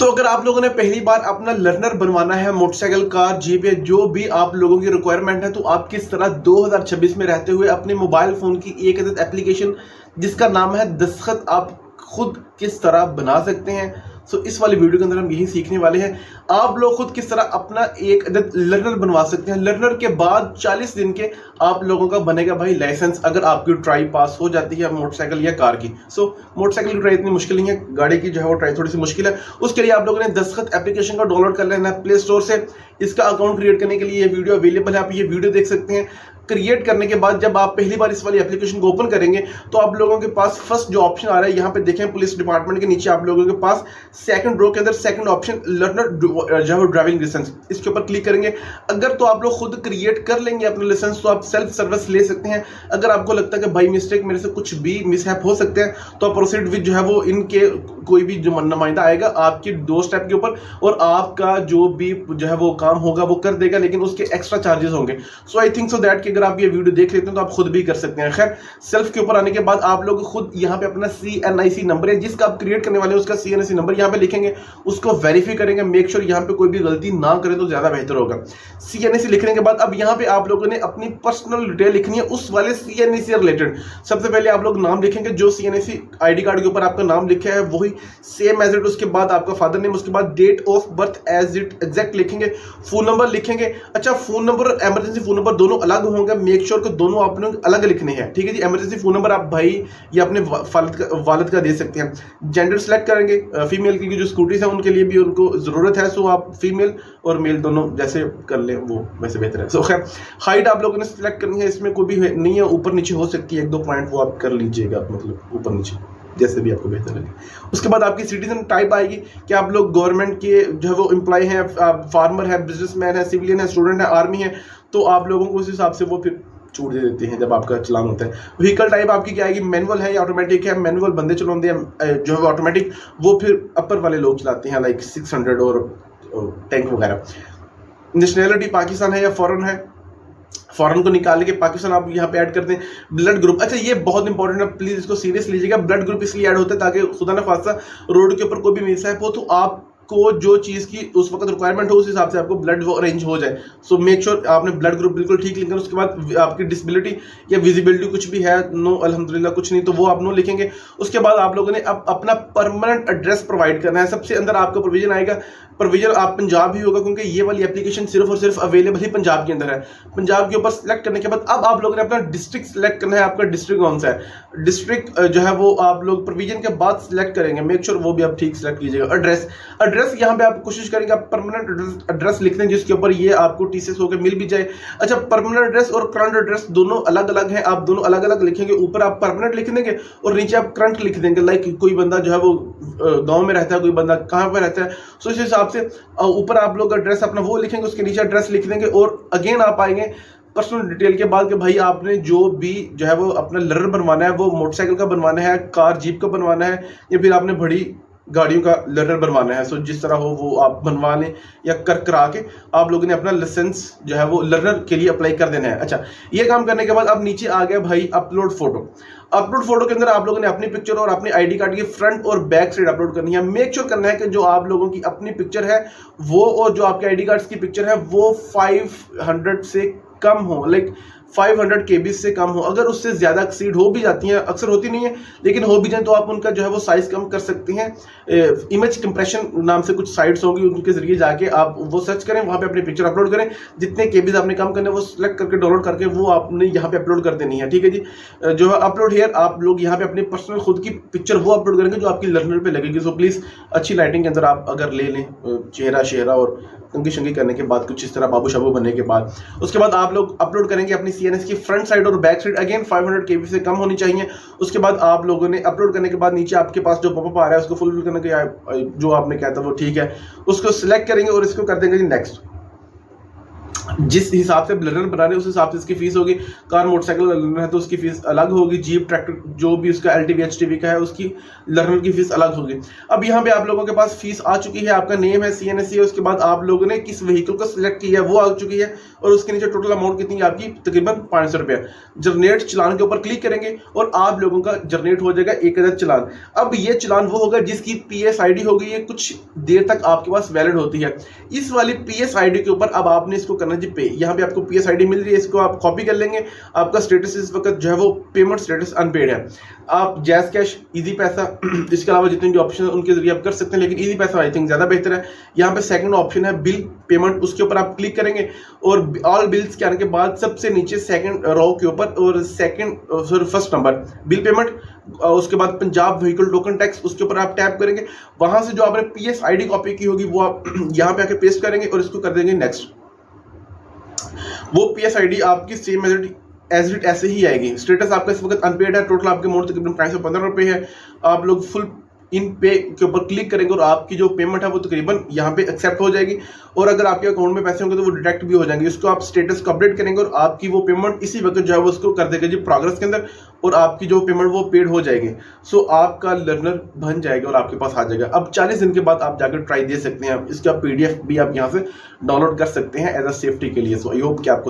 तो अगर आप लोगों ने पहली बार अपना लर्नर बनवाना है मोटरसाइकिल, कार, जीप या जो भी आप लोगों की रिक्वायरमेंट है, तो आप किस तरह 2026 में रहते हुए अपने मोबाइल फोन की एक अदद एप्लीकेशन जिसका नाम है दस्तखत आप खुद किस तरह बना सकते हैं। सो इस वाली वीडियो के अंदर हम यही सीखने वाले हैं। आप लोग खुद किस तरह अपना एक अदद लर्नर बनवा सकते हैं। लर्नर के बाद 40 दिन के आप लोगों का बनेगा भाई लाइसेंस, अगर आपकी ट्राई पास हो जाती है मोटरसाइकिल या कार की। सो मोटरसाइकिल की ट्राई इतनी मुश्किल नहीं है, गाड़ी की जो है वो ट्राई थोड़ी सी मुश्किल है। उसके लिए आप लोगों ने दस्तखत एप्लीकेशन को डाउनलोड कर लेना है प्ले स्टोर से। इसका अकाउंट क्रिएट करने के लिए ये वीडियो अवेलेबल है, आप ये वीडियो देख सकते हैं। क्रिएट करने के बाद जब आप पहली बार इस वाली एप्लीकेशन को ओपन करेंगे तो आप लोगों के पास फर्स्ट जो ऑप्शन आ रहा है, यहाँ पे देखें पुलिस डिपार्टमेंट के नीचे आप लोगों के पास सेकंड रो के अंदर सेकंड ऑप्शन लर्नर जो है ड्राइविंग लाइसेंस, इसके ऊपर क्लिक करेंगे। अगर तो आप लोग खुद क्रिएट कर लेंगे अपने लाइसेंस तो आप सेल्फ सर्विस ले सकते हैं। अगर आपको लगता है कि बाई मिस्टेक मेरे से कुछ भी मिसहैप हो सकते हैं तो आप प्रोसीड विद जो है वो इनके कोई भी जो नुमाइंदा आएगा आपके दो स्टेप के ऊपर और आपका जो भी जो है वो काम होगा वो कर देगा, लेकिन उसके एक्स्ट्रा चार्जेस होंगे। सो आई थिंक सो दैट कि अगर आप ये वीडियो देख लेते हैं तो आप खुद भी कर सकते हैं। खैर, सेल्फ के ऊपर आने के बाद आप लोग खुद यहाँ पे अपना CNIC नंबर है जिसका आप क्रिएट करने वाले हैं, उसका CNIC नंबर यहाँ पे लिखेंगे, उसको वेरीफाई करेंगे। मेक श्योर यहाँ पे कोई भी गलती ना करें तो ज्यादा बेहतर होगा। CNIC लिखने के बाद अब यहाँ पे आप लोगों ने अपनी पर्सनल डिटेल लिखनी है उस वाले CNIC से रिलेटेड। सबसे पहले आप लोग नाम लिखेंगे, जो CNIC ID कार्ड के ऊपर आपका नाम लिखा है वही सेम एज इट, उसके बाद आपका फादर नेम, उसके बाद date of birth as it exact लिखेंगे, फोन नंबर लिखेंगे। अच्छा, फोन नंबर और इमरजेंसी फोन नंबर दोनों अलग होंगे, मेक श्योर कि दोनों आपने अलग लिखने हैं, ठीक है जी। इमरजेंसी फोन नंबर आप भाई या अपने वालिद का दे सकते हैं। जेंडर सेलेक्ट करेंगे, फीमेल की जो स्कूटीज है उनके लिए भी उनको जरूरत है, सो आप फीमेल और मेल दोनों जैसे कर लें वो वैसे बेहतर है। सो खैर, हाइट आप लोगों ने सिलेक्ट करनी है, इसमें कोई भी नहीं है, ऊपर नीचे हो सकती है, 1-2 पॉइंट वो आप कर लीजिएगा, मतलब ऊपर नीचे जैसे भी आपको बेहतर लगे। उसके बाद आपकी सिटीजन टाइप आएगी कि आप लोग गवर्नमेंट के जो है वो एम्प्लॉय हैं, फार्मर है, बिजनेसमैन है, सिविलियन है, स्टूडेंट है, आर्मी है, तो आप लोगों को उस हिसाब से वो फिर छूट दे देते हैं जब आपका चलान होता है। व्हीकल टाइप आपकी क्या आएगी, मैनुअल है या ऑटोमेटिक है। मैनुअल बंदे चलाते हैं, जो है ऑटोमेटिक वो फिर अपर वाले लोग चलाते हैं, लाइक 600 और टैंक वगैरह। नेशनैलिटी पाकिस्तान है या फॉरेन है, फॉरेन को निकाल के पाकिस्तान आप यहाँ पे ऐड करते हैं। ब्लड ग्रुप, अच्छा ये बहुत इंपॉर्टेंट है, प्लीज इसको सीरियस लीजिएगा। ब्लड ग्रुप इसलिए ऐड होता है ताकि खुदा न खास्ता रोड के ऊपर कोई भी मिसहैप हो तो आप को जो चीज की उस वक्त रिक्वायरमेंट हो उस हिसाब से आपको ब्लड वो अरेंज हो जाए। सो मेक श्योर आपने ब्लड ग्रुप बिल्कुल ठीक लिखना है। उसके बाद आपकी डिसेबिलिटी या विजिबिलिटी कुछ भी है, नो अल्हम्दुलिल्लाह कुछ नहीं, तो वो आप नो लिखेंगे। उसके बाद आप लोगों ने अब अपना परमानेंट एड्रेस प्रोवाइड करना है। सबसे अंदर आपका प्रोविजन आएगा, प्रोविजन आप पंजाब ही होगा क्योंकि ये वाली एप्लीकेशन सिर्फ और सिर्फ अवेलेबल ही पंजाब के अंदर है। पंजाब के ऊपर सेलेक्ट करने के बाद अब आप लोगों ने अपना डिस्ट्रिक्ट सेलेक्ट करना है। आपका डिस्ट्रिक्ट कौन सा है, डिस्ट्रिक्ट जो है वो आप लोग प्रोविजन के बाद सिलेक्ट करेंगे। मेक श्योर वो भी आप ठीक सेलेक्ट कीजिएगा। एड्रेस, एड्रेस यहाँ पे आप कोशिश करेंगे आप परमानेंट एड्रेस लिखने हैं जिसके ऊपर ये आपको TCS होकर मिल भी जाए। अच्छा, परमानेंट एड्रेस और करंट एड्रेस दोनों अलग अलग हैं, आप दोनों अलग अलग लिखेंगे। ऊपर आप परमानेंट लिख देंगे और नीचे आप करंट लिख देंगे। लाइक कोई बंदा जो है वो गांव में रहता है, कोई बंदा कहाँ पे रहता है, सो इस हिसाब से ऊपर आप लोग एड्रेस अपना वो लिखेंगे, उसके नीचे एड्रेस लिख देंगे। और अगेन आप आएंगे पर्सनल डिटेल के बाद कि भाई आपने जो भी जो है वो अपना लर्नर बनवाना है, वो मोटरसाइकिल का बनवाना है, कार जीप का बनवाना है, या फिर आपने बड़ी गाड़ियों का लर्नर बनवाना है। सो जिस तरह हो वो आप बनवा लें या करा के आप लोगों ने अपना लाइसेंस जो है वो लर्नर के लिए अप्लाई कर देना है। अच्छा, ये काम करने के बाद अब नीचे आ गया भाई अपलोड फोटो। अपलोड फोटो के अंदर आप लोगों ने अपनी पिक्चर और अपनी ID कार्ड की फ्रंट और बैक साइड अपलोड करनी है। मेक श्योर करना है कि जो आप लोगों की अपनी पिक्चर है वो और जो आपके ID कार्ड की पिक्चर है वो 500 से कम हो, लाइक 500 KB से कम हो। अगर उससे ज्यादा एक्सीड हो भी जाती हैं, अक्सर होती नहीं है लेकिन हो भी जाए, तो आप उनका जो है वो साइज कम कर सकते हैं। इमेज कंप्रेशन नाम से कुछ साइट्स होंगी, उनके जरिए जाके आप वो सर्च करें, वहां पे अपनी पिक्चर अपलोड करें। जितने केबीज आपने कम करने वो सिलेक्ट करके डाउनलोड करके वो आपने यहाँ पे अपलोड कर देनी है, ठीक है जी। जो है अपलोड हेयर, आप लोग यहाँ पे अपनी पर्सनल खुद की पिक्चर वो अपलोड करेंगे जो आपकी लर्नर पे लगेगी। सो प्लीज अच्छी लाइटिंग के अंदर आप अगर ले लें, चेहरा शेहरा और कंगी शंगी करने के बाद कुछ इस तरह बाबू शाबू बनने के बाद, उसके बाद आप लोग अपलोड करेंगे अपनी CNS की फ्रंट साइड और बैक साइड। अगेन 500 KB से कम होनी चाहिए। उसके बाद आप लोगों ने अपलोड करने के बाद नीचे आपके पास जो पॉपअप आ रहा है उसको फुलफिल करने के जो आपने कहा था वो ठीक है, उसको सिलेक्ट करेंगे और इसको कर देंगे नेक्स्ट। जिस हिसाब से लर्नर बना रहे हैं उस हिसाब से इसकी फीस होगी। कार मोटरसाइकिल लर्नर है तो उसकी फीस अलग होगी, जीप ट्रैक्टर जो भी उसका एलटीवी एचटीवी का है उसकी लर्नर की फीस अलग होगी। अब यहाँ पे आप लोगों के पास फीस आ चुकी है, आपका नेम है सीएनएससी, उसके बाद आप लोगों ने किस व्हीकल को सिलेक्ट किया है वो आ चुकी है, और उसके नीचे टोटल अमाउंट कितनी है आपकी, तकरीबन 500 रुपया। जनरेट चलान के ऊपर क्लिक करेंगे और आप लोगों का जनरेट हो जाएगा 1000 चलान। अब ये चलान वो होगा जिसकी पीएस आईडी होगी, ये कुछ देर तक आपके पास वैलिड होती है। इस वाली पीएस आईडी के ऊपर अब आपने इसको करना जी पे। यहाँ पे आपको पीएस आईडी मिल रही है, इसको आप कॉपी कर लेंगे। आपका स्टेटस इस वक्त जो है वो पेमेंट स्टेटस अनपेड है। आप जैज कैश, इजी पैसा, इसके अलावा जितने भी ऑप्शन है उनके जरिए आप कर सकते हैं, लेकिन इजी पैसा आई थिंक ज्यादा बेहतर है। यहाँ पे सेकंड ऑप्शन है बिल पेमेंट, उसके ऊपर आप क्लिक करेंगे और ऑल बिल्स के आने के बाद सबसे नीचे सेकंड रो के ऊपर और फर्स्ट नंबर बिल पेमेंट, उसके बाद पंजाब व्हीकल टोकन टैक्स, उसके ऊपर आप टैप करेंगे। वहां से जो आपने पीएस आईडी कॉपी की होगी वो आप यहाँ पे आके पेस्ट करेंगे और इसको कर देंगे नेक्स्ट। वो पीएस आईडी आपकी सेम एज इट ऐसे ही आएगी। स्टेटस आपका इस वक्त अनपेड है, टोटल आपके अमाउंट तकरीबन 515 रुपए है। आप लोग फुल इन पे के ऊपर क्लिक करेंगे और आपकी जो पेमेंट है वो तकरीबन यहाँ पे एक्सेप्ट हो जाएगी, और अगर आपके अकाउंट में पैसे होंगे तो वो डिटेक्ट भी हो जाएंगे। इसको आप स्टेटस को अपडेट करेंगे और आपकी वो पेमेंट इसी वक्त जो है वो उसको कर देगा जी प्रोग्रेस के अंदर, और आपकी जो पेमेंट वो पेड हो जाएगी। सो आपका लर्नर बन जाएगा और आपके पास आ जाएगा। अब 40 दिन के बाद आप जाकर ट्राई दे सकते हैं। इसका पीडीएफ भी आप यहाँ से डाउनलोड कर सकते हैं एज अ सेफ्टी के लिए। सो आई होप कि आपको